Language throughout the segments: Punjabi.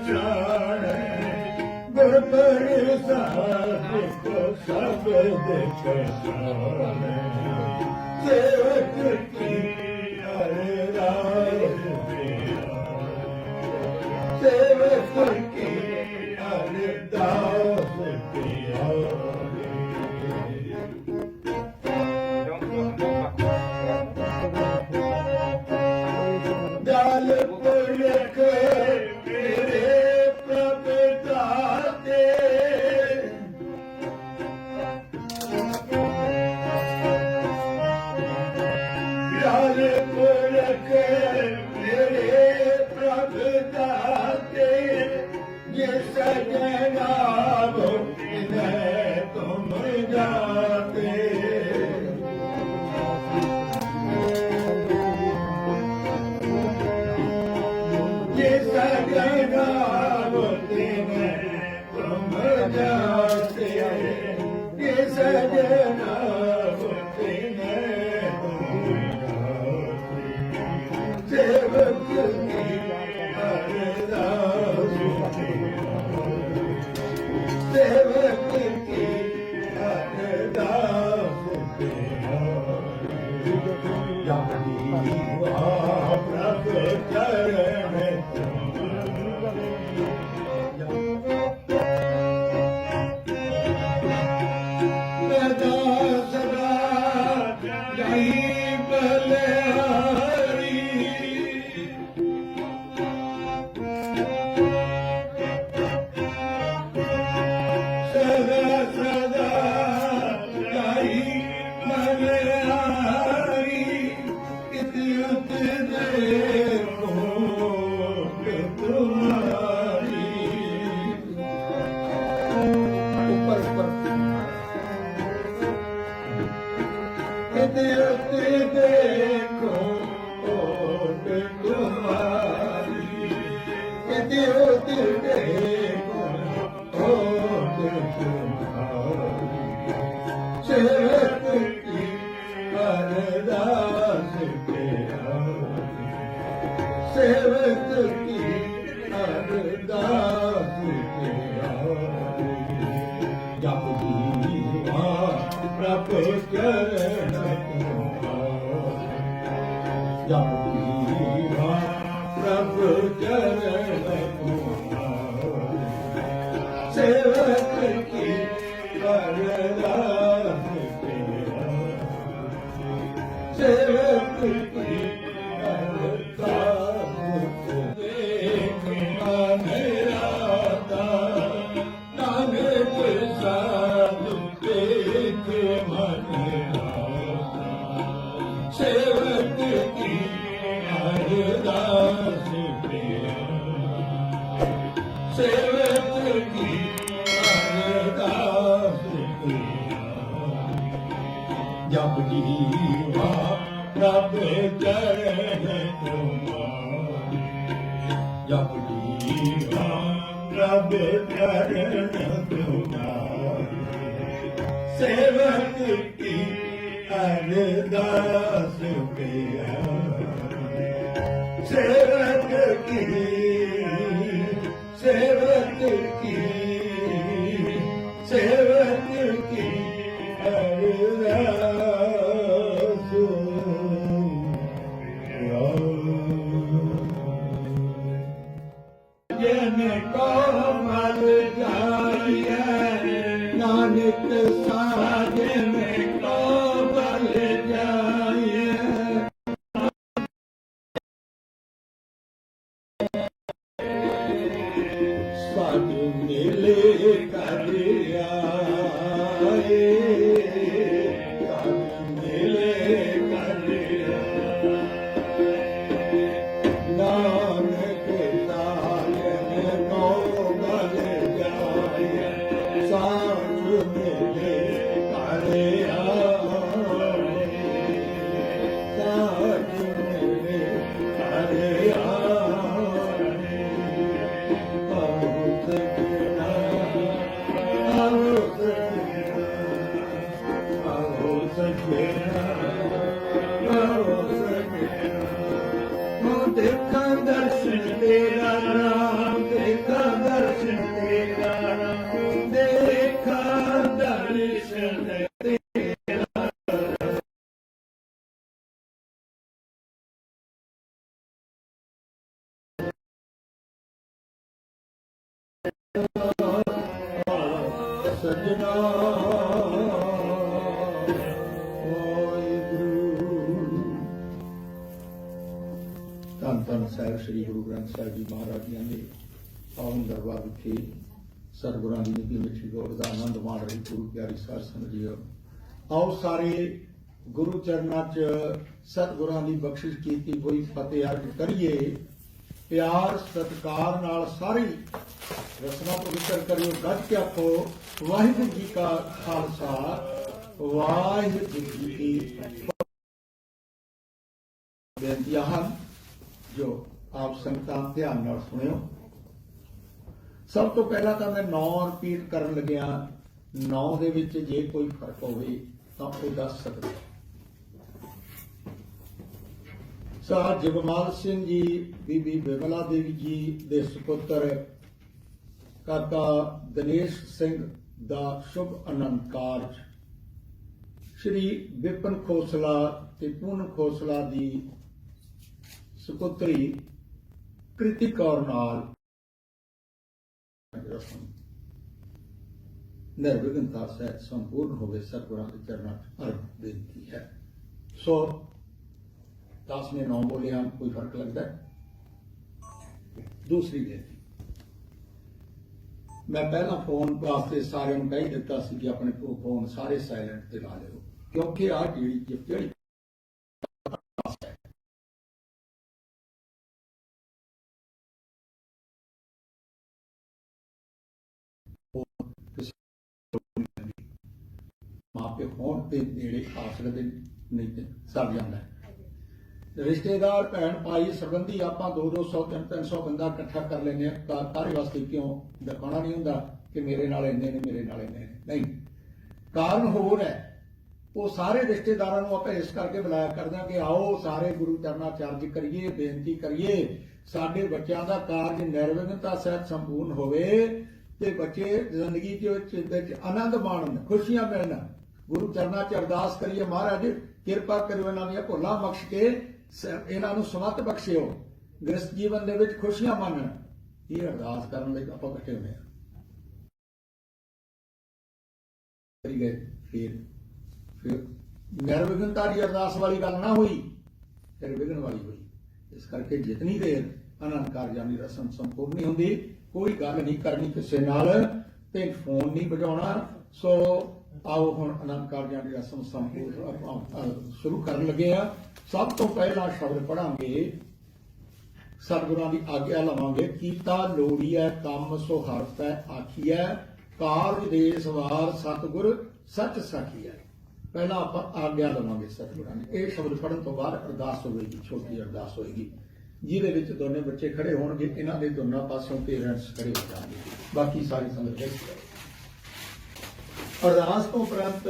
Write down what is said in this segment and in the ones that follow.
पहचाने गुर प्रसाद को सब पहचाने सेवक की अरदास सेवक की अरदास जाल पुरख मेरे प्रभु दाते जाल पुरख मेरे प्रभु दाते ये सजना तुम जाते ये सजना तुम जाते ये सजना सेवक की अरदास सेवक की अरदास प्रभु चरण सदा सदा जय बलिहारी सदा सदा जय बलिहारी इतियुत देखो तुम्हारी ऊपर इतियुत देखो तुम्हारी इतियुत देखो सेवक की अरदास सेवक की अरदास जप दीवा प्रभु चरण जप दीवा प्रभु चरण सेवक की अरदास सेवक की अरदास देख मन राधा नानक साधु देख मन राधा सेवक की अरदास सेवक की अरदास जप जीवा प्रभु चरण तुम्हारे जप जीवा प्रभु चरण तुम्हारे सेवक की अरदास सेवक की सेवक की सेवक की अरदास जन को मल जाइए नानक साजन को मल जाइए साधु मिले कर आए साधु मिले कर नानक साजन को मल जाए साधु मिले कर आए साधु मिले कर देखा दर्शन तेरा राम देखा ਸਜਣਾ ਧੰਨ ਧੰਨ ਸਾਹਿਬ ਸ੍ਰੀ ਗੁਰੂ ਗ੍ਰੰਥ ਸਾਹਿਬ ਜੀ ਮਹਾਰਾਜ ਜੀ ਦੇ ਪਾਵਨ ਦਰਬਾਰ ਵਿਖੇ ਸਤਿਗੁਰਾਂ ਦੀ ਨਿੱਘੀ ਮਿੱਠੀ ਗੌਰ ਦਾ ਆਨੰਦ ਮਾਣ ਰਹੀ ਗੁਰੂ ਪਿਆਰੀ ਸਾਧ ਸੰਗਤ ਜੀਓ। ਆਓ ਸਾਰੇ ਗੁਰੂ ਚਰਨਾਂ 'ਚ ਸਤਿਗੁਰਾਂ ਦੀ ਬਖਸ਼ਿਸ਼ ਕੀਤੀ ਹੋਈ ਫਤਿਹ ਅਰਜ ਕਰੀਏ। ਪਿਆਰ ਸਤਿਕਾਰ ਨਾਲ ਸਾਰੀ ਰਸਨਾ ਪਵਿੱਤਰ ਕਰਿਓ। ਗੱਜ ਕੇ ਆਖੋ ਵਾਹਿਗੁਰੂ ਜੀ ਕਾ ਖਾਲਸਾ ਵਾਹਿਗੁਰੂ ਜੀ ਕੀ ਬੇਨਤੀਆਂ ਹਨ ਜੋ ਆਪ ਸੰਗਤਾਂ ਧਿਆਨ ਨਾਲ ਸੁਣਿਓ। ਸਭ ਤੋਂ ਪਹਿਲਾਂ ਤਾਂ ਮੈਂ 9 ਰਿਪੀਟ ਕਰਨ ਲੱਗਿਆ। 9 ਦੇ ਵਿੱਚ ਜੇ ਕੋਈ ਫਰਕ ਹੋਵੇ ਤਾਂ ਉਹ ਦੱਸ ਸਕਦਾ। ਸਾਹ ਜਗਮਾਲ ਸਿੰਘ ਜੀ, ਬੀਬੀ ਬਿਮਲਾ ਦੇਵੀ ਜੀ ਦੇ ਸੁਪੁੱਤਰ ਕਾਕਾ ਦਿਨੇਸ਼ ਸਿੰਘ ਦਾ ਸ਼ੁਭ ਅਨੰਦ ਕਾਰਜ, ਸ਼੍ਰੀ ਵਿਪਨ ਖੋਸਲਾ ਤੇ ਪੂਨਮ ਖੋਸਲਾ ਦੀ ਸੁਪੁੱਤਰੀ ਕ੍ਰਿਤੀ ਕੌਰ ਨਾਲ ਨਿਰਵਿਘਨਤਾ ਸਹਿਤ ਸੰਪੂਰਨ ਹੋਵੇ। ਸਤਿਗੁਰਾਂ ਦੇ ਚਰਨਾਂ 'ਚ ਅਰਜ਼ ਬੇਨਤੀ ਹੈ। ਸੋ 10 ਨੇ 9 ਬੋਲੇ ਹਨ, ਕੋਈ ਫਰਕ ਲੱਗਦਾ ਹੈ? ਦੂਸਰੀ ਬੇਨਤੀ, ਮੈਂ ਪਹਿਲਾਂ ਫੋਨ ਵਾਸਤੇ ਸਾਰਿਆਂ ਨੂੰ ਕਹਿ ਦਿੱਤਾ ਸੀ ਕਿ ਆਪਣੇ ਫੋਨ ਸਾਰੇ ਸਾਇਲੈਂਟ ਤੇ ਲਾ ਲਿਓ, ਕਿਉਂਕਿ ਆਹ ਜਿਹੜੀ ਮਾਪੇ ਹੋਣ ਤੇ ਜਿਹੜੇ ਆਸਰੇ ਦੇ ਨਹੀਂ ਤੇ ਸਰ ਜਾਂਦਾ ਹੈ। ਰਿਸ਼ਤੇਦਾਰ ਭੈਣ ਭਾਈ ਸੰਬੰਧੀ ਆਪਾਂ 200 300 ਬੰਦਾ ਇਕੱਠਾ ਕਰ ਲੈਂਦੇ ਆ। ਕਾਰੇ ਵਾਸਤੇ ਕਿਉਂ ਦਿਖਾਉਣਾ ਨਹੀਂ ਹੁੰਦਾ ਕਿ ਮੇਰੇ ਨਾਲ ਇੰਨੇ ਨੇ, ਮੇਰੇ ਨਾਲ ਇੰਨੇ ਨੇ। ਨਹੀਂ, ਕਾਰਨ ਹੋਰ ਹੈ। ਉਹ ਸਾਰੇ ਰਿਸ਼ਤੇਦਾਰਾਂ ਨੂੰ ਆਪਾਂ ਇਸ ਕਰਕੇ ਬੁਲਾਇਆ ਕਰਦੇ ਹਾਂ ਕਿ ਆਓ ਸਾਰੇ ਗੁਰੂ ਚਰਨਾਂ 'ਚ ਅਰਜ਼ ਕਰੀਏ, ਬੇਨਤੀ ਕਰੀਏ, ਸਾਡੇ ਬੱਚਿਆਂ ਦਾ ਕਾਰਜ ਨਿਰਵਿਘਨਤਾ ਸਹਿਤ ਸੰਪੂਰਨ ਹੋਵੇ ਤੇ ਬੱਚੇ ਜ਼ਿੰਦਗੀ ਵਿੱਚ ਆਨੰਦ ਮਾਣਨ, ਖੁਸ਼ੀਆਂ ਮਿਲਣ। ਗੁਰੂ ਚਰਨਾਂ 'ਚ ਅਰਦਾਸ ਕਰੀਏ, ਮਹਾਰਾਜ ਕਿਰਪਾ ਕਰਿਓ, ਇਹਨਾਂ ਦੀਆਂ ਭੁੱਲਾਂ ਬਖਸ਼ ਕੇ ਇਹਨਾਂ ਨੂੰ ਸਮਤ ਬਖਸ਼ਿਓ, ਗ੍ਰਸਤ ਜੀਵਨ ਦੇ ਵਿੱਚ ਖੁਸ਼ੀਆਂ ਮਾਣਨ। ਇਹ ਅਰਦਾਸ ਕਰਨ ਲਈ ਆਪਾਂ ਇਕੱਠੇ ਹੋਏ ਹਾਂ। ਫਿਰ ਨਿਰਵਿਘਨਤਾ ਦੀ ਅਰਦਾਸ ਵਾਲੀ ਗੱਲ ਨਾ ਹੋਈ, ਫਿਰ ਵਿਘਨ ਵਾਲੀ ਹੋਈ। ਇਸ ਕਰਕੇ ਜਿਤਨੀ ਦੇਰ ਆਨੰਦ ਕਾਰਜਾਂ ਦੀ ਰਸਮ ਸੰਪੂਰਨ ਨਹੀਂ ਹੁੰਦੀ, ਕੋਈ ਗੱਲ ਨਹੀਂ ਕਰਨੀ ਕਿਸੇ ਨਾਲ ਤੇ ਫੋਨ ਨਹੀਂ ਵਜਾਉਣਾ। ਸੋ ਆਓ ਹੁਣ ਆਨੰਦ ਕਾਰਜਾਂ ਦੀ ਰਸਮ ਸੰਪੂਰਨ ਸ਼ੁਰੂ ਕਰਨ ਲੱਗੇ ਆ। ਸਭ ਤੋਂ ਪਹਿਲਾਂ ਸ਼ਬਦ ਪੜਾਂਗੇ, ਸਤਿਗੁਰਾਂ ਦੀ ਆਗਿਆ ਲਵਾਂਗੇ। ਕੀਤਾ ਲੋੜੀਐ ਕੰਮ ਸੋ ਹਰਿ ਪੈ ਆਖੀਐ, ਕਾਰਜ ਦੇਸ ਵਾਰ ਸਤਿਗੁਰ ਸੱਚ ਸਾਖੀਐ। ਪਹਿਲਾਂ ਆਪਾਂ ਆਗਿਆ ਲਵਾਂਗੇ ਸਤਿਗੁਰਾਂ ਦੀ। ਇਹ ਸ਼ਬਦ ਪੜਨ ਤੋਂ ਬਾਅਦ ਅਰਦਾਸ ਹੋਵੇਗੀ, ਛੋਟੀ ਅਰਦਾਸ ਹੋਏਗੀ, ਜਿਹਦੇ ਵਿੱਚ ਦੋਨੇ ਬੱਚੇ ਖੜੇ ਹੋਣਗੇ। ਇਹਨਾਂ ਦੇ ਦੋਨਾਂ ਪਾਸੋਂ ਪੇਰੈਂਟਸ ਖੜੇ ਹੋ ਜਾਣਗੇ, ਬਾਕੀ ਸਾਰੀ ਸੰਗਤ ਦੇ ਅਰਦਾਸ ਤੋਂ ਉਪਰੰਤ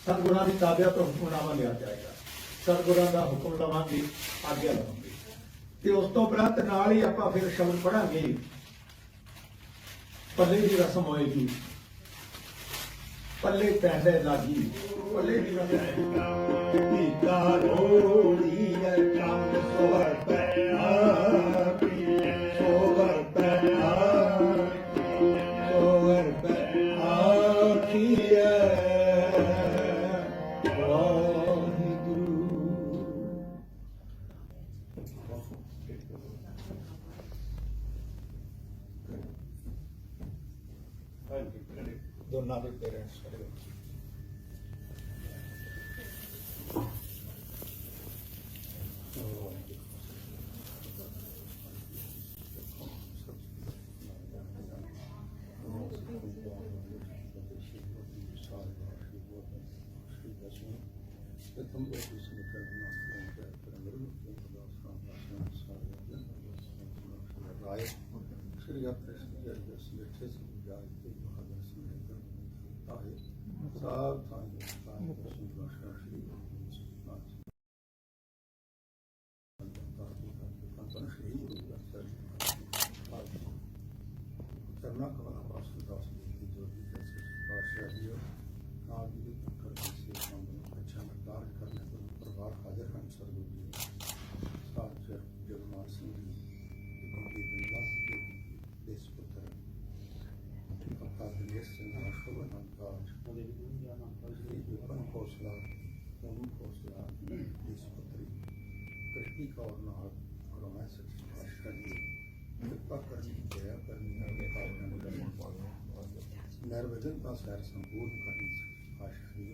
ਸਤਿਗੁਰਾਂ ਦੀ ਤਾਬਿਆ ਤੋਂ ਹੁਕਮਨਾਮਾ ਲਿਆ ਜਾਏਗਾ। ਸਤਿਗੁਰਾਂ ਦਾ ਹੁਕਮ ਲਵਾਂਗੇ, ਆਗਿਆ ਲਵਾਂਗੇ ਤੇ ਉਸ ਤੋਂ ਉਪਰੰਤ ਨਾਲ ਹੀ ਆਪਾਂ ਫਿਰ ਸ਼ਬਦ ਪੜਾਂਗੇ। ਪੱਲੇ ਦੀ ਰਸਮ ਹੋਏਗੀ, ਪੱਲੇ ਪੈਂਦੇ ਲਾਗੀ, ਪੱਲੇ ਦੀ ਰਸਮ ਕੀਤਾ ਲੋੜੀ ਹੈ ਕੰਮ ਸੋਹਰ ਪੈ ਆਖੀਐ, ਸੋਹਰ ਪੈ ਆਖੀਐ, ਸੋਹਰ ਪੈ ਆਖੀਐ। ਦੋਨਾਂ ਦੇ ਪੇਰੈਂਟਸ ਖੜੇ श्री चरना कमला वासुदास जी जो भी जैसे बादशाही नाम जी कर अच्छा कार्य करने पर परिवार हाजिर हैं। सरगुरु जी साथ जगमाल सिंह जी, ਇਸ ਨਾਲ ਸ਼ੁਭ ਅਨੰਤਾਜ ਵਿਪਨ ਹੌਸਲਾ ਇਸ ਪੁੱਤਰੀ ਕ੍ਰਿਤੀ ਕੌਰ ਨਾਲ ਕਰੋਨਾ ਸੱਚੀ ਭਾਸ਼ਾ ਦੀ ਕਿਰਪਾ ਕਰਨੀ ਦਇਆ ਕਰਨੀ ਹੈ ਕਾਰਨ ਨੂੰ ਦਰਸ਼ਨ ਪਾਉਣਾ ਨਿਰਵਿਘਨ ਦਾ ਸੈਰ ਸੰਪੂਰਨ ਕਰਨੀ ਭਾਸ਼ਾ ਦੀ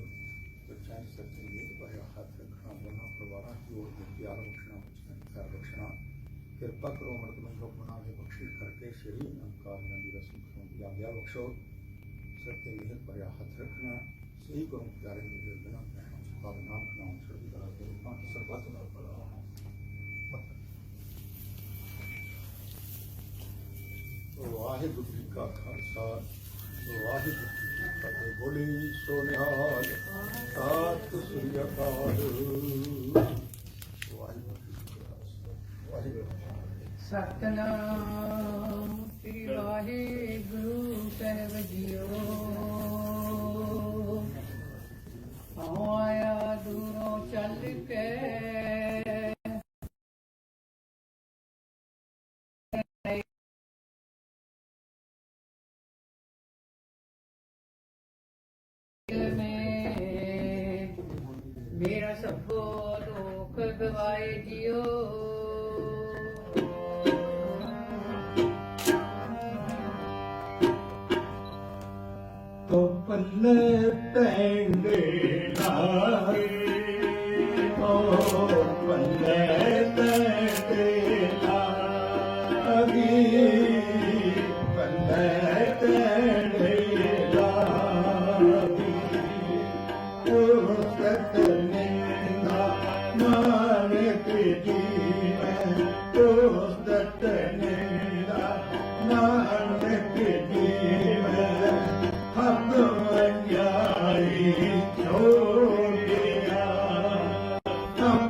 ਬੱਚਿਆਂ ਸੱਚੇ ਇਹ ਪਾਇਆ ਹੱਥ ਰੱਖਣਾ ਦੋਨਾਂ ਪਰਿਵਾਰਾਂ ਦੀ ओर ਪਿਆਰ ਬਖਸ਼ਣਾ ਕਰ ਬਖਸ਼ਣਾ ਕਿਰਪਾ ਕਰੋ ਅਮਰਤ ਨੂੰ ਲੋਕ ਬਣਾ ਕੇ ਬਖਸ਼ਿਸ਼ ਕਰਕੇ ਸ਼੍ਰੀ ਅਨੰਕਾਰ ਦੀ ਰਸਮ ਤੋਂ ਆਗਿਆ ਬਖਸ਼ੋ ਸੱਚੇ ਮਿਹਰ ਭਰਿਆ ਹੱਥ ਰੱਖਣਾ ਸਹੀ ਕਰੋ ਪਿਆਰੇ ਦੇ ਬਿਨਾਂ ਕਹਿਣਾ ਭਾਵੇਂ ਨਾਮ ਨਾਮ ਚੜ੍ਹਦੀ ਕਲਾ ਦੇ ਰੂਪਾਂ ਸਰਬੱਤ ਨਾਲ ਭਲਾ ਵਾਹਿਗੁਰੂ ਜੀ ਕਾ ਖਾਲਸਾ ਵਾਹਿਗੁਰੂ ਜੀ ਕੀ ਫਤਿਹ ਬੋਲੀ ਸੋ ਨਿਹਾਲ ਸਤਿ ਸ੍ਰੀ ਅਕਾਲ ਵਾਹਿਗੁਰੂ ਜੀ ਕਾ ਖਾਲਸਾ ਵਾਹਿਗੁਰੂ ਸਤਨਾਮ ਸ੍ਰੀ ਵਾਹਿਗੁਰੂ ਸਾਹਿਬ ਜੀਓ ਆਇਆ ਦੂਰੋਂ ਚੱਲ ਕੇ मेरा सबको दुख गवाए जियो तो पल्ले पेंगे लाए तो पल्ले पेंगे लागी पल्ले पेंगे लागी तो सतने ना मान के जीवन तो सतने ना मान के जीवन हम अन्यायी छोड़िया हम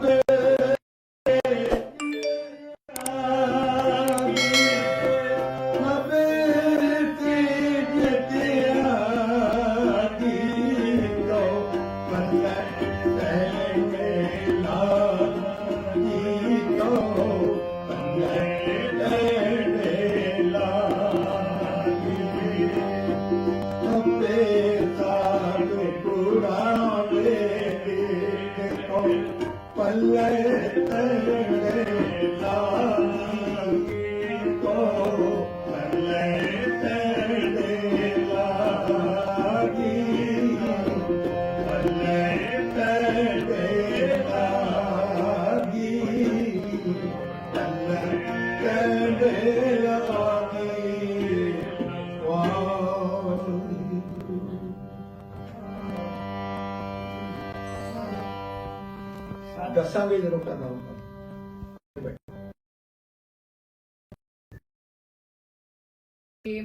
दसांगे जरूर करना होगा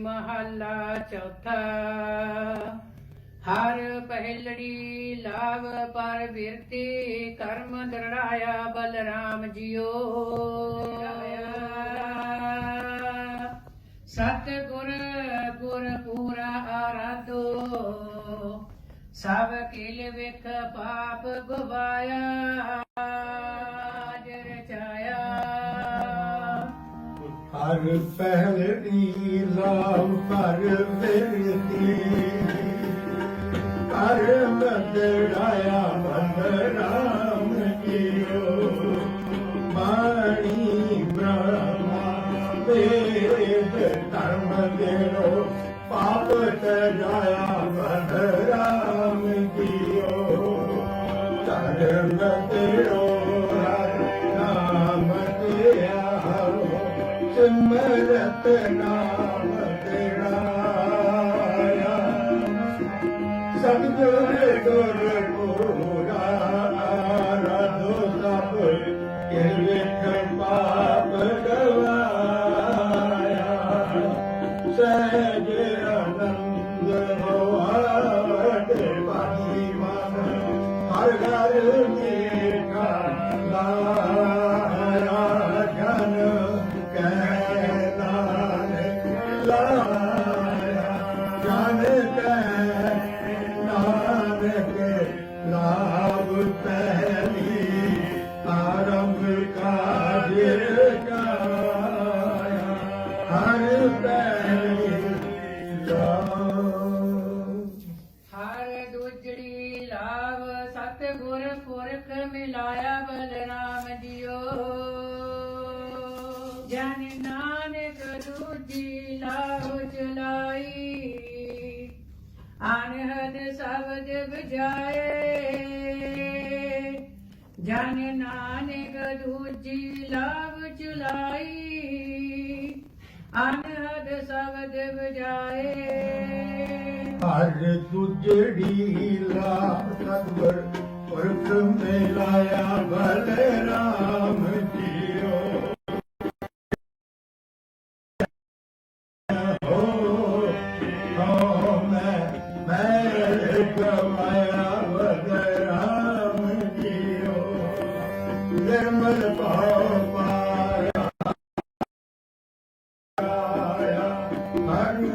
महला चौथा हर पहलड़ी लाभ पर बिरती कर्म दृढ़ाया बलराम जियो सतगुर गुर पूरा आराधो सब किल विख पाप गुबाया रचाया हर पहली राम पर बिरती हर बदड़ाया बलराम जियो वाणी ब्रह्मा वेद धर्म देरो पाप तजाया बलराम जियो धर्म देरो नाम दियारो सिमरत नाम तेराया सतगुर गुर पूरा आराधो सब के विख पाप गवाया सहज आनंद होवत बानी मन हर घर देखा लाया जन कै नानक लाया जन कै नानक लाभ पहली आरंभ काज गाया हर पहली ਅਨਹਦ ਸ਼ਬਦ ਬਜਾਏ ਜਨ ਨਾਨਕ ਦੂਜੀ ਲਾਭ ਚੁਲਾਈ ਅਨਹਦ ਸ਼ਬਦ ਬਜਾਏ ਹਰ ਤੁਝੜੀ ਲਾ ਸਤਿਗੁਰ ਪੁਰਖ ਮਿਲਾਇਆ ਬਲਰਾਮ ਜੀਓ ਮੈਂ ਗਵਾਇਆ ਬਲਰਾਮ ਜੀਓ ਨਿਰਮਲ ਭਾਵ ਪਾਇਆ ਹਰਿ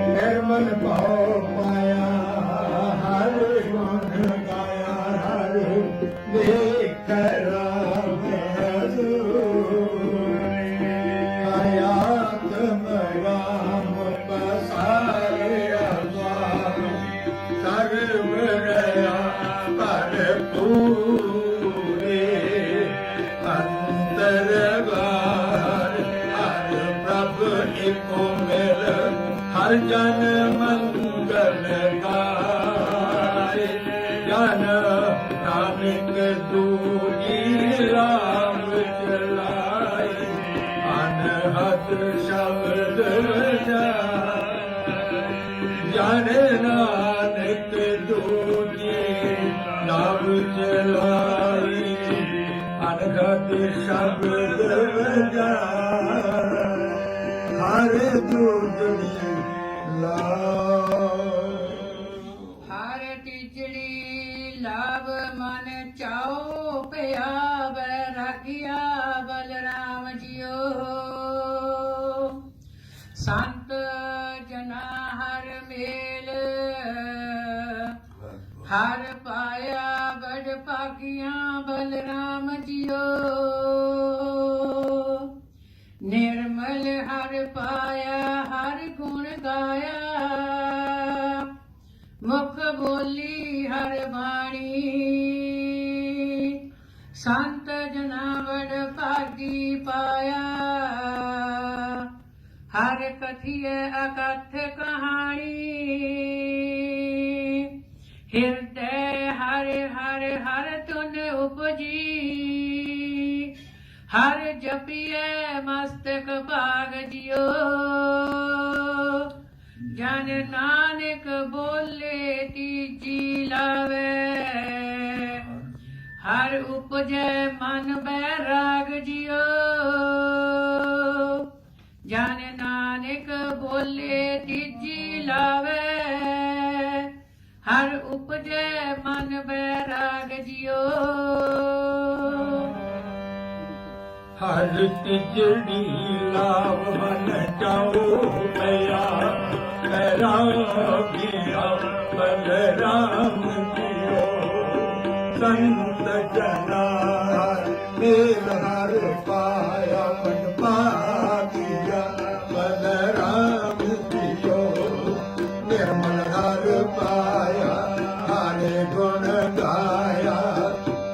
ਨਿਰਮਲ ਭਾਵ ਪਾਇਆ ਹਰ ਗੁਣ ਗਾਇਆ ਹਰ ਦੇਖ ਰਾਮ ਆਯਾਤ ਮਰਾਮ ਪਸਾਰਿਆ ਸੁਆਮੀ ਸਰਵ ਰਹਾ ਭਰਪੂਰੇ ਅੰਤਰ ਬਾਰ ਹਰ ਪ੍ਰਭ ਏਕੋ ਮਿਲ ਹਰ ਜਨ ਮੰਗਲ ਗਾਏ ਜਨ ਨਾਨਕ ਦੂਜੀ ਰਾਮ ਚਲਾਈ ਅਨਹਦ ਸ਼ਬਦ ਜਨ ਨਾਨਕ ਦੂਜੀ ਰਾਮ ਚਲਾਈ ਅਨਹਦ ਸ਼ਬਦ ਹਰ ਦੂਜੜੀ ਲਾ ਹਰ ਤੀਜੜੀ ਲਾਭ ਮਨ ਚਾਓ ਪਿਆ ਬੈਰਾਗਿਆ ਬਲਰਾਮ ਜੀਓ ਸੰਤ ਜਨਾ ਹਰ ਮੇਲ ਹਰ ਪਾਇਆ ਬੜ ਭਾਗੀਆਂ ਬਲਰਾਮ ਜੀਓ ਨਿਰਮਲ ਹਰ ਪਾਇਆ ਹਰ ਗੁਣ ਗਾਇਆ ਮੁਖ ਬੋਲੀ ਹਰ ਬਾਣੀ ਸੰਤ ਜਨਾ ਵਡ ਭਾਗੀ ਪਾਇਆ ਹਰ ਕਥਿਏ ਅਕਥ ਕਹਾਣੀ ਹਿਰਦੈ ਹਰ ਹਰ ਹਰ ਤੁਨ ਉਪਜੀ ਹਰ ਜਪੀਏ ਮਸਤਕ ਭਾਗ ਜਿਓ ਜਨ ਨਾਨਕ ਬੋਲੇ ਤੀਜੀ ਲਾਵੇ ਹਰ ਉਪਜੈ ਮਨ ਬੈਰਾਗ ਜਿਓ ਜਨ ਨਾਨਕ ਬੋਲੇ ਤੀਜੀ ਲਾਵੇ ਹਰ ਉਪਜੈ ਮਨ ਬੈਰਾਗ ਜਿਓ ਹਰ ਤਿਜੜੀ ਲਾਭ ਮਨ ਚਾਉ ਪਿਆ ਬੈਰਾਗਿਆ ਬਲਰਾਮ ਜੀਓ ਸੰਤ ਜਨਾ ਮੇਲ ਹਰ ਪਾਇਆ ਮਨ ਭਾਗਿਆ ਬਲਰਾਮ ਜੀਓ ਨਿਰਮਲ ਹਰ ਪਾਇਆ ਹਰ ਗੁਣ ਗਾਇਆ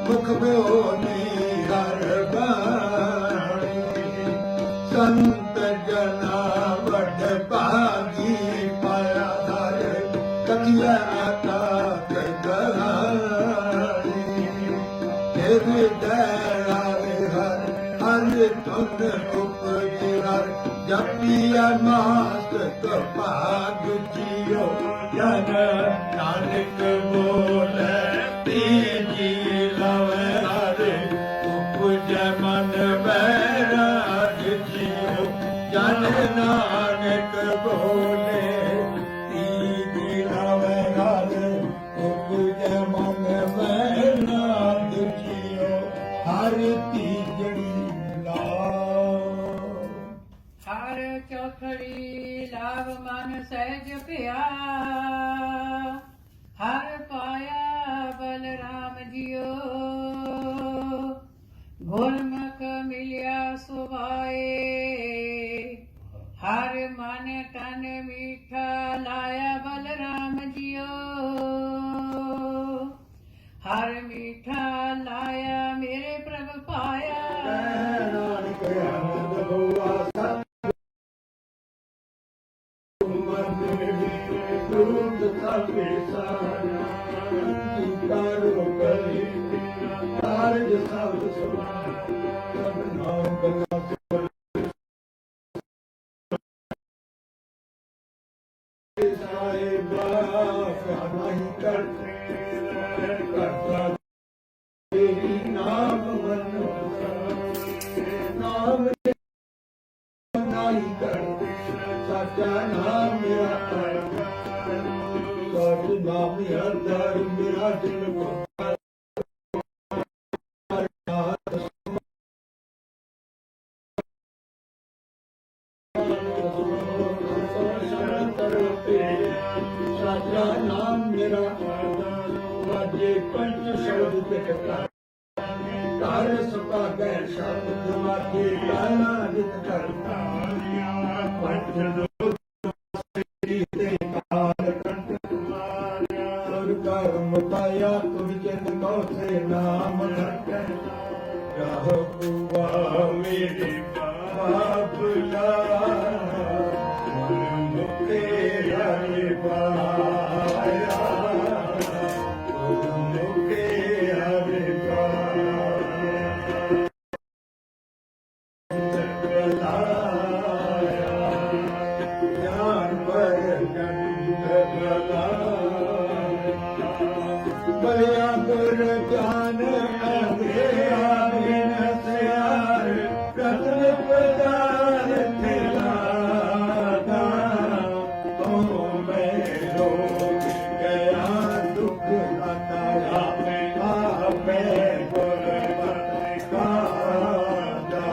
ਮੁਖ ਬੋਲੀ ਹਰ ਬਾਣੀ ਸੰਤ ਜਨਾ ਵਡ ਭਾਗੀ ਪਾਇਆ ਹਰ ਕਥਿਆ ਆਤਾ ਕਹਾਣੀ ਹਿਰਦੈ ਹਰ ਹਰ ਤੁਨ ਉਪਜੀ ਹਰ ਜਪੀਆ ਮਾਸਤ ਭਾਗ ਜੀਓ ਜਨ ਨਾਨਕ ਬੋਲੇ ਤੀਜੀ ਲਵੇ ਹਰ ਉਪਜੈ ਮਨ ਬੈਰਾਗ ਜੀਓ ਜਨ ਨਾਨਕ ਬੋਲੇ ਤੀਜੀ ਲਵੇ ਹਰ ਉਪਜੈ ਮਨ ਬੈਰਾਗ ਜੀਓ ਹਰ ਤੀਜੜੀ ਲਾ ਹਰ ਚੌਥੜੀ ਲਾਭ ਮਨ ਸਹਿਜ ਭਿਆ ਹਰ ਪਾਇਆ ਬਲਰਾਮ ਜੀਓ ਗੁਰਮੁਖ ਮਿਲਿਆ ਸੁਭਾਏ ਹਰ ਮਨ ਤਨ ਮੀਠਾ ਲਾਇਆ ਬਲਰਾਮ ਜੀਓ ਹਰ ਮੀਠਾ ਲਾਇਆ ਮੇਰੇ ਪ੍ਰਭ ਪਾਇਆ ਨਾਨਕ ਆਨੰਦ ਹੋਆ करते करता तेरी नाम मनो नाम नाई कर साचा नाम मेरा सच नाम हर मेरा दिल को साचा नाम मेरा वाजे पंच शब्द देखता कार सपा गैर शब्द वाजे गाना नित करता पंच ते काल कंठ कर्म पाया तुम जिन को से नाम धरते राह हुआ मेरे बाप ला मुक्ते हरे पाया मुक्ते हरे पाया ज्ञान पर बलिया गुर ज्ञान अंग्रेया बिन सियार रत्न प्रदान थिलागा तो मेरो गया दुख हटाया आपे गुरमत कादा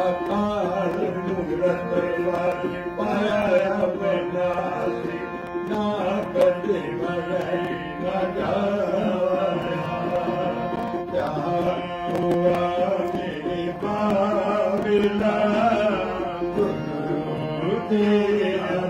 अकाल मूरत वर पाया विनाशी ना कटे मरे ना जाया क्या हुआ मेरे बाबिला गुरु तेरा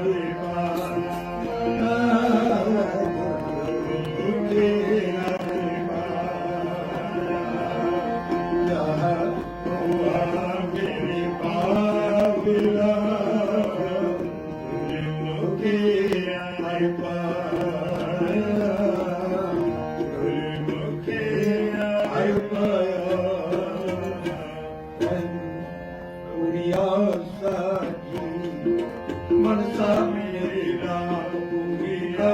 मनसा मेरा पूरा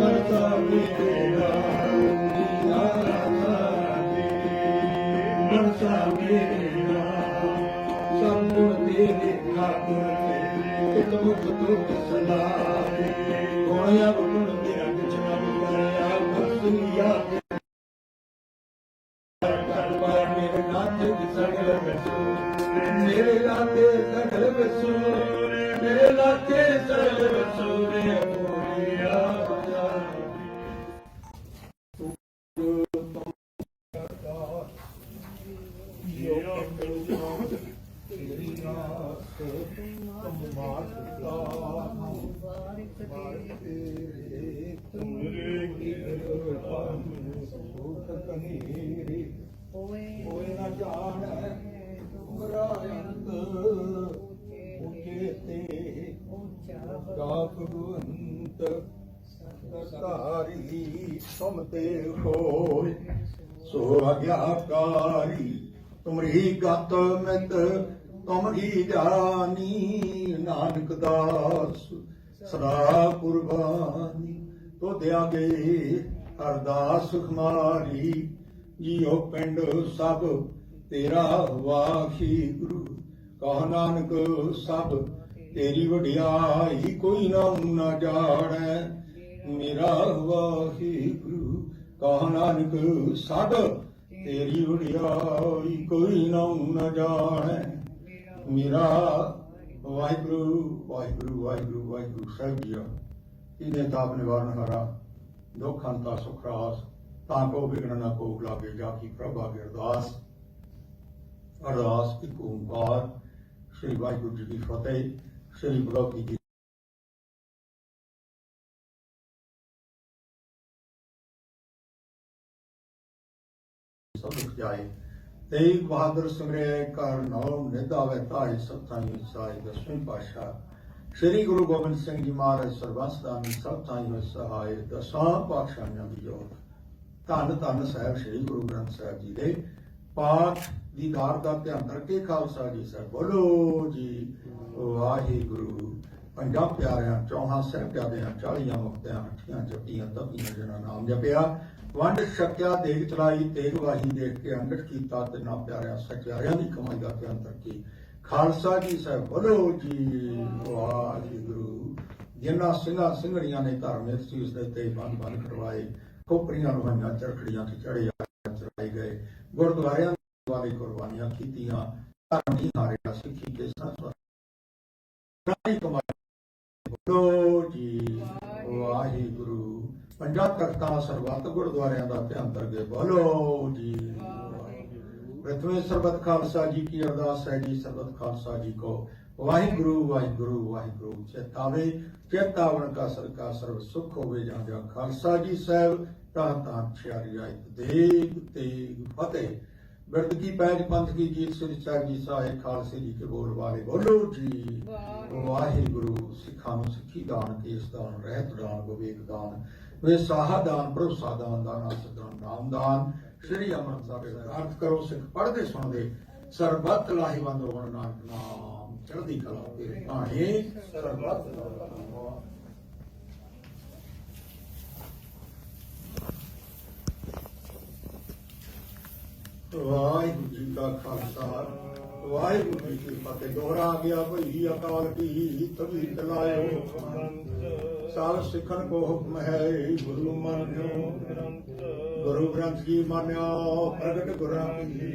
मनसा मेरा मनसा मेरा सब तेरे ठाकुर तेरे तुम तुम सलाह होया गुण तेरा किछना मुकरिया बसुलिया मेरे नाते सगल बसू मेरे नाते सगल बसू मेरे नाते सगल बसू रे मोरिया ਹੋਏ ਨਾ ਜਾਣੈ ਉਮਰਾਇੰਦ ਉਚੇ ਤੇ ਗਾ ਭਗਵੰਤ ਸਰਕਾਰੀ ਤੁਮ ਤੇ ਹੋਏ ਸੋ ਆਗਿਆਕਾਰੀ ਤੁਮਰੀ ਗਤ ਮਿਤ ਤੁਮ ਹੀ ਜਾਨੀ ਨਾਨਕ ਦਾਸ ਸਦਾ ਕੁਰਬਾਨੀ ਤੋ ਦਿਆਗੇ ਅਰਦਾਸ ਖਮਾਰੀ ਜੀਓ ਪਿੰਡ ਸਭ ਤੇਰਾ ਵਾਹਿਗੁਰੂ ਕਹ ਨਾਨਕ ਸਭ ਤੇਰੀ ਵਡਿਆਈ ਕੋਈ ਨਾ ਜਾਣੈ ਮੇਰਾ ਵਾਹਿਗੁਰੂ ਕਹ ਨਾਨਕ ਸਭ ਤੇਰੀ ਵਡਿਆਈ ਕੋਈ ਨਾ ਜਾਣੈ ਮੇਰਾ ਵਾਹਿਗੁਰੂ ਵਾਹਿਗੁਰੂ ਵਾਹਿਗੁਰੂ ਵਾਹਿਗੁਰੂ ਸਾਹਿਬ ਜੀ ਇਹਨੇ ਤਾਪ ਨਿਵਾਰਨ ਹਾਰਾ ਦੁੱਖ ਅੰਤਾ ਸੁਖ ਰਾਸ ਤਾਂ ਕੋ ਵਿਗਣ ਨਾ ਕੋ ਲਾਗੇ ਜਾ ਕੀ ਪ੍ਰਭਾ ਦੀ ਅਰਦਾਸ ਅਰਦਾਸ ਇੱਕ ਓੰਕਾਰ ਸ੍ਰੀ ਵਾਹਿਗੁਰੂ ਜੀ ਦੀ ਫਤਿਹ ਸ੍ਰੀ ਬੁਲਾਕੀ ਜੀ ਸਭ ਜਾਏ ਤੇਗ ਬਹਾਦਰ ਸਿਮਰਿਆ ਕਰ ਨਾਮ ਨਿਧ ਆਵੇ ਤਾਈ ਸਤਾਈ ਸਾਈ ਦਸਵੇਂ ਪਾਤਸ਼ਾਹ ਸ੍ਰੀ ਗੁਰੂ ਗੋਬਿੰਦ ਸਿੰਘ ਜੀ ਮਹਾਰਾਜ ਸਰਬੰਸ ਦਾਨੀ ਸਭ ਤਾਈ ਸਹਾਇ ਦਸਾਂ ਪਾਤਸ਼ਾਹਾਂ ਦੀ ਜੋਤ ਧੰਨ ਧੰਨ ਸਾਹਿਬ ਸ੍ਰੀ ਗੁਰੂ ਗ੍ਰੰਥ ਸਾਹਿਬ ਜੀ ਦੇ ਪਾਠ ਦੀਦਾਰ ਦਾ ਧਿਆਨ ਰੱਖੇ। ਖਾਲਸਾ ਜੀ ਸਾਹਿਬ ਬੋਲੋ ਜੀ ਵਾਹਿਗੁਰੂ। ਪੰਜਾਂ ਪਿਆਰਿਆਂ, ਚੌਹਾਂ ਸਾਹਿਬਜ਼ਾਦਿਆਂ, 40 ਮੁਕਤਿਆਂ, 8 ਜਪੀਆਂ ਤਪੀਆਂ ਜਿਨ੍ਹਾਂ ਨਾਮ ਜਪਿਆ, ਵੰਡ ਛਕਿਆ, ਦੇਗ ਚਲਾਈ, ਤੇਗ ਵਾਹੀ ਦੇਖ ਕੇ ਅੰਗਠ ਕੀਤਾ, ਤਿੰਨਾਂ ਪਿਆਰਿਆਂ ਸਚਿਆਰਿਆਂ ਦੀ ਕਮਾਈ ਦਾ ਧਿਆਨ ਰੱਖੀ। ਖਾਲਸਾ ਜੀ ਸਾਹਿਬ ਬੋਲੋ ਜੀ ਵਾਹਿਗੁਰੂ। ਜਿਨ੍ਹਾਂ ਸਿੰਘਾਂ ਸਿੰਘੜੀਆਂ ਨੇ ਧਾਰਮਿਕ ਚੀਜ਼ ਦੇ ਤੇ ਬੰਦ ਕਰਵਾਏ, ਖੋਪਰੀਆਂ ਲੁਹਾਈਆਂ, ਚਰਖੜੀਆਂ ਤੇ ਚੜੇ ਚੜਾਏ ਗਏ, ਗੁਰਦੁਆਰਿਆਂ ਵਾਲੀ ਕੁਰਬਾਨੀਆਂ ਕੀਤੀਆਂ, ਧਰਮ ਨਹੀਂ ਹਾਰਿਆ, ਸਿੱਖੀ ਕੇ ਸਾਥ ਕਮਾਈ ਬੋਲੋ ਜੀ ਵਾਹਿਗੁਰੂ। ਪੰਜਾਂ ਤਖਤਾਂ ਸਰਬੱਤ ਗੁਰਦੁਆਰਿਆਂ ਦਾ ਧਿਆਨ ਰੱਖੇ ਬੋਲੋ ਜੀ। ਪ੍ਰਥਮੇ ਸਰਬੱਤ ਖਾਲਸਾ ਜੀ ਕੀ ਅਰਦਾਸ ਹੈ ਜੀ। ਸਰਬੱਤ ਖਾਲਸਾ ਜੀ ਕੋ ਵਾਹਿਗੁਰੂ ਵਾਹਿਗੁਰੂ ਵਾਹਿਗੁਰੂ। ਚੇਤਾਵੇ ਚੇਤਾਵਨ ਕਾ ਸਰਕਾਰ ਸਰਬ ਸੁਖ ਹੋਵੇ ਜਾਂ ਜਾਂ। ਖਾਲਸਾ ਜੀ ਸਾਹਿਬ ਤਾਂ ਛਿਆਰੀ ਆਇਤ ਦੇਗ ਤੇਗ ਫਤਿਹ। ਬਿਰਦ ਕੀ ਪੈਜ ਪੰਥ ਕੀ ਜੀਤ, ਸ੍ਰੀ ਸਾਹਿਬ ਜੀ ਸਾਹਿਬ ਖਾਲਸੇ ਜੀ ਕੇ ਬੋਲ ਵਾਲੇ ਬੋਲੋ ਜੀ ਵਾਹਿਗੁਰੂ। ਸਿੱਖਾਂ ਨੂੰ ਸਿੱਖੀ ਦਾਨ, ਕੇਸ ਦਾਨ, ਰਹਿਤ ਦਾਨ, ਵਿਵੇਕ ਦਾਨ, ਵਿਸਾਹਾ ਦਾਨ, ਭਰੋਸਾ ਦਾਨ, ਦਾਨਾ ਸਦਾਨ, ਨਾਮ ਦਾਨ। ਸ੍ਰੀ ਅੰਮ੍ਰਿਤਸਰ ਦਾ ਅਰਥ ਕਰੋ ਸਿੱਖ ਪੜ੍ਹਦੇ ਸੁਣਦੇ, ਸਰਬੱਤ ਲਾਹੇਵੰਦ ਹੋਣ ਨਾਨਕ ਨਾਮ ਚੜ੍ਹਦੀ ਕਲਾ ਤੇਰੇ ਭਾਣੇ ਸਰਬੱਤ। ਵਾਹਿਗੁਰੂ ਜੀ ਕਾ ਖਾਲਸਾ ਵਾਹਿਗੁਰੂ ਜੀ ਕੀ ਫਤਿਹ। ਦੋਹਰਾ ਗਿਆ ਭਈ ਅਕਾਲ ਕੀ ਤਬੀਤ ਲਾਇਓ, ਸਾਲ ਸਿੱਖਣ ਕੋ ਹੁਕਮ ਹੈ ਗੁਰੂ ਮੰਨਿਓ। ਗੁਰੂ ਗ੍ਰੰਥ ਜੀ ਮੰਨਿਆ ਪ੍ਰਗਟ ਗੁਰਾਂ ਕੀ,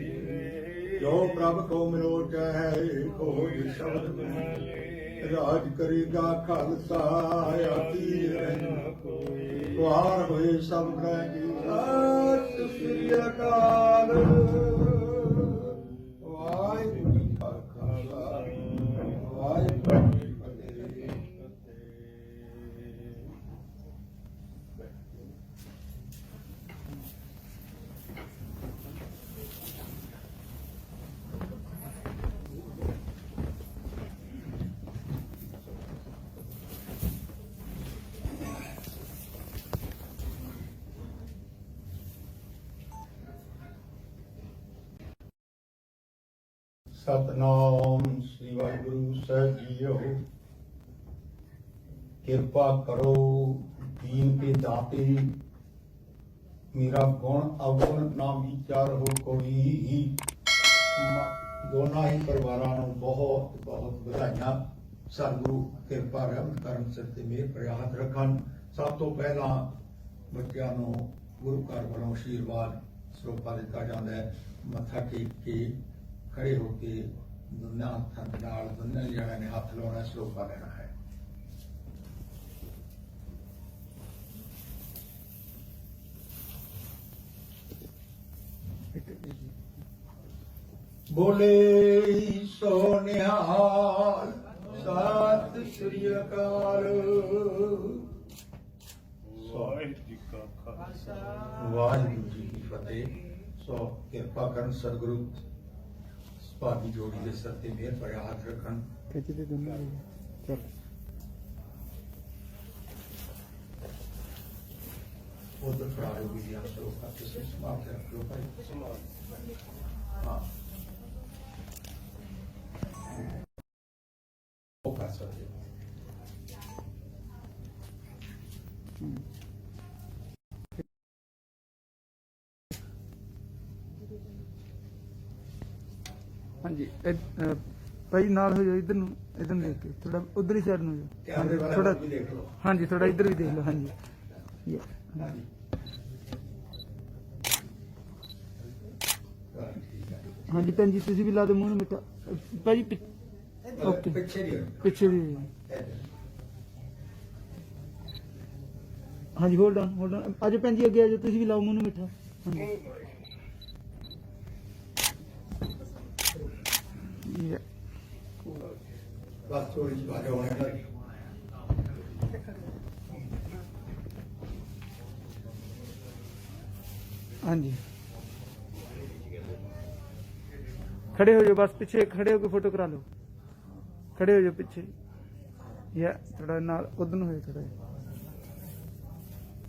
ਜੋ ਪ੍ਰਭ ਕੋ ਮਿਲੋ ਚਾਹੇ ਕੋਈ ਸ਼ਬਦ ਨਹੀਂ। ਰਾਜ ਕਰੇਗਾ ਖਾਲਸਾ ਆਤੀ ਰਹਿਣਾ ਕੋਈ, ਵਾਰ ਹੋਏ ਸਭ ਗ੍ਰਹਿ ਜੀ। ਸਤਿ ਸ੍ਰੀ ਅਕਾਲ। ਵਾਹਿਗੁਰੂ ਜੀ ਕਾ ਖਾਲਸਾ ਵਾਹਿਗੁਰੂ ਜੀ ਕੀ ਫਤਿਹ। ਸਤਨਾਮ ਸ੍ਰੀ ਵਾਹਿਗੁਰੂ ਸਾਹਿਬ ਜੀਓ। ਕਿਰਪਾ ਕਰੋ ਦੀਨ ਕੇ ਦਾਤੇ, ਮੇਰਾ ਗੁਣ ਅਵਗੁਣ ਨਾ ਵਿਚਾਰ ਹੋ ਕੋਈ। ਦੋਨਾਂ ਹੀ ਪਰਿਵਾਰਾਂ ਨੂੰ ਬਹੁਤ ਬਹੁਤ ਵਧਾਈਆਂ। ਸਤਿਗੁਰੂ ਕਿਰਪਾ ਰਹਿਮਤ ਕਰਨ, ਸਿਰ ਤੇ ਮਿਹਰ ਭਰਿਆ ਹੱਥ ਰੱਖਣ। ਸਭ ਤੋਂ ਪਹਿਲਾਂ ਬੱਚਿਆਂ ਨੂੰ ਗੁਰੂ ਘਰ ਵੱਲੋਂ ਆਸ਼ੀਰਵਾਦ ਸਰੋਪਾ ਦਿੱਤਾ ਜਾਂਦਾ ਹੈ। ਮੱਥਾ ਟੇਕ ਕੇ ਖੜੇ ਹੋ ਕੇ ਦੋਨਾਂ ਹੱਥਾਂ ਦੇ ਨਾਲ ਦੋਨਾਂ ਜਣਿਆਂ ਨੇ ਹੱਥ ਲਾਉਣਾ, ਸਰੋਪਾ ਲੈਣਾ ਹੈ। ਬੋਲੇ ਸੋ ਨਿਹਾਲ, ਸਤਿ ਸ੍ਰੀ ਅਕਾਲ। ਵਾਹਿਗੁਰੂ ਜੀ ਕਾ ਖਾਲਸਾ ਵਾਹਿਗੁਰੂ ਜੀ ਕੀ ਫਤਿਹ। ਸੋ ਕਿਰਪਾ ਕਰਨ ਸਤਿਗੁਰੂ ਭਾਗੀ ਜੋੜੀ ਦੇ ਸਿਰ ਤੇ ਮਿਹਰ ਭਰਿਆ ਹੱਥ ਰੱਖਣ। ਉਧਰ ਫਰਾਓ ਵੀ ਆ ਸੋ ਖਾਤੇ ਸੇ ਸਮਾਪਤ ਰੱਖ ਲੋ ਭਾਈ। ਹਾਂ ਉਹ ਕਰ ਸਕਦੇ। ਹਾਂਜੀ ਭਾਈ ਨਾਲ ਹੋ ਜਾਓ, ਇੱਧਰ ਨੂੰ ਦੇਖ ਕੇ ਥੋੜਾ ਉਧਰ ਹੀ ਸਾਈਡ ਨੂੰ ਜਾਓ ਥੋੜਾ। ਹਾਂਜੀ ਥੋੜਾ ਇੱਧਰ ਵੀ ਦੇਖ ਲਓ। ਹਾਂਜੀ ਹਾਂਜੀ ਭੈਣ ਜੀ ਤੁਸੀਂ ਵੀ ਲਾ ਦਿਓ ਮੂੰਹ ਨੂੰ ਮਿੱਠਾ ਭਾਜੀ। ਓਕੇ ਪਿੱਛੇ ਦੀ। ਹਾਂਜੀ ਹੋਲਡ ਔਨ ਆਜੋ ਭੈਣ ਜੀ, ਅੱਗੇ ਆਜੋ, ਤੁਸੀਂ ਵੀ ਲਾਓ ਮੂੰਹ ਨੂੰ ਮਿੱਠਾ। ਹਾਂਜੀ ਬਸ ਥੋੜੀ ਜਿਹੀ ਬਾਰੇ ਹੋਣੇ ਦਾ। ਹਾਂਜੀ खड़े हो जाओ, बस पीछे खड़े होकर फोटो करा लो। खड़े हो जाओ पीछे या थोड़ा ना उधर हो थोड़ा।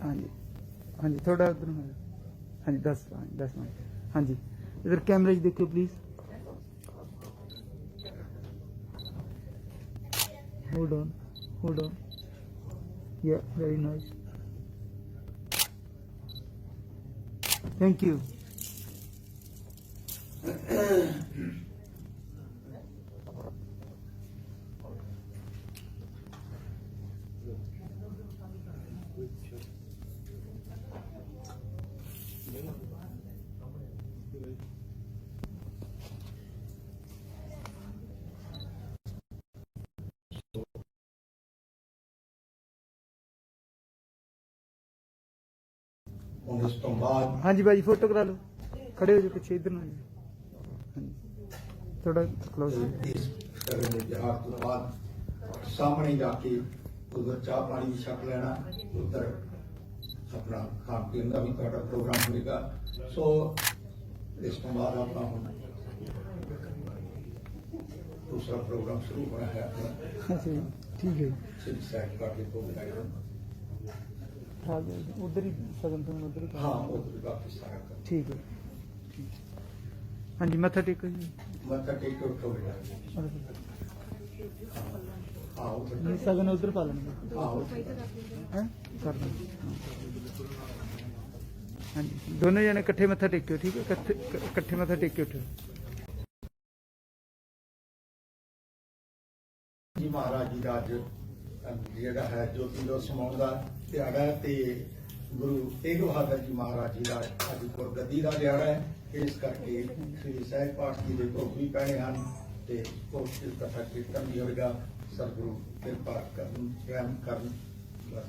हाँ जी हाँ जी थोड़ा उधर हो। हाँ जी 10 मिनट। हाँ जी इधर कैमरे देखो please. Hold on. Yeah, very nice. Thank you. ਹੁਣ ਇਸ ਤੋਂ ਬਾਅਦ हाँ जी भाई फोटो करा लो, खड़े हो जाओ पीछे इधर ना। थोड़ा क्लोज। ਇਸ ਕਰਨ ਦੇ ਜਹਾਜ਼ ਤੋਂ ਬਾਅਦ ਸਾਹਮਣੇ ਜਾ ਕੇ ਉਧਰ ਚਾਹ ਪਾਣੀ ਵੀ ਛਕ ਲੈਣਾ, ਉਧਰ ਆਪਣਾ ਖਾਣ ਪੀਣ ਦਾ ਵੀ ਤੁਹਾਡਾ ਪ੍ਰੋਗਰਾਮ ਹੋਏਗਾ। ਸੋ ਇਸ ਤੋਂ ਬਾਅਦ ਆਪਾਂ ਹੁਣ ਦੂਸਰਾ ਪ੍ਰੋਗਰਾਮ ਸ਼ੁਰੂ ਹੋਣਾ ਹੈ ਆਪਣਾ अच्छा जी, ठीक है। ਸਿਰ ਸੈਟ ਕਰਕੇ ਪ੍ਰੋਗਰਾਮ। हाँ जी, उधर ही सगन तो उधर ही। ਹਾਂ ਉਧਰ ਬਾਕੀ ਸਾਰਾ ਕੰਮ ठीक है। हाँ जी, मत्था टेको जी। ਮੱਥਾ ਟੇਕ ਕੇ ਉੱਠੋ ਬੇਟਾ। ਹਾਂ ਉਧਰ नहीं सगन उधर पा लेंगे। ਹਾਂ ਉੱਧਰ। हैं? कर दो। हाँ जी, दोनों जने इकट्ठे मत्था टेक्यो, ठीक है? इकट्ठे मत्था टेक के उठो। ਜੀ ਮਹਾਰਾਜ ਜੀ ਦਾ ਅੱਜ ਜਿਹੜਾ ਹੈ ਜੋਤੀ ਜੋਤ ਸਮਾਉਣ ਦਾ ਦਿਹਾੜਾ ਹੈ ਤੇ ਗੁਰੂ ਤੇਗ ਬਹਾਦਰ ਜੀ ਮਹਾਰਾਜ ਜੀ ਦਾ ਅੱਜ ਗੁਰਗੱਦੀ ਦਾ ਦਿਹਾੜਾ ਹੈ। ਇਸ ਕਰਕੇ ਸ੍ਰੀ ਸਹਿਜ ਪਾਠ ਜੀ ਦੇ ਭੋਗ ਵੀ ਪੈਣੇ ਹਨ ਤੇ ਕੋਸ਼ਿਸ਼ ਕਥਾ ਕੀਰਤਨ ਵੀ ਹੋਵੇਗਾ। ਸਤਿਗੁਰੂ ਕਿਰਪਾ ਕਰਨ ਰਹਿਮ ਕਰਨ ਬਸ।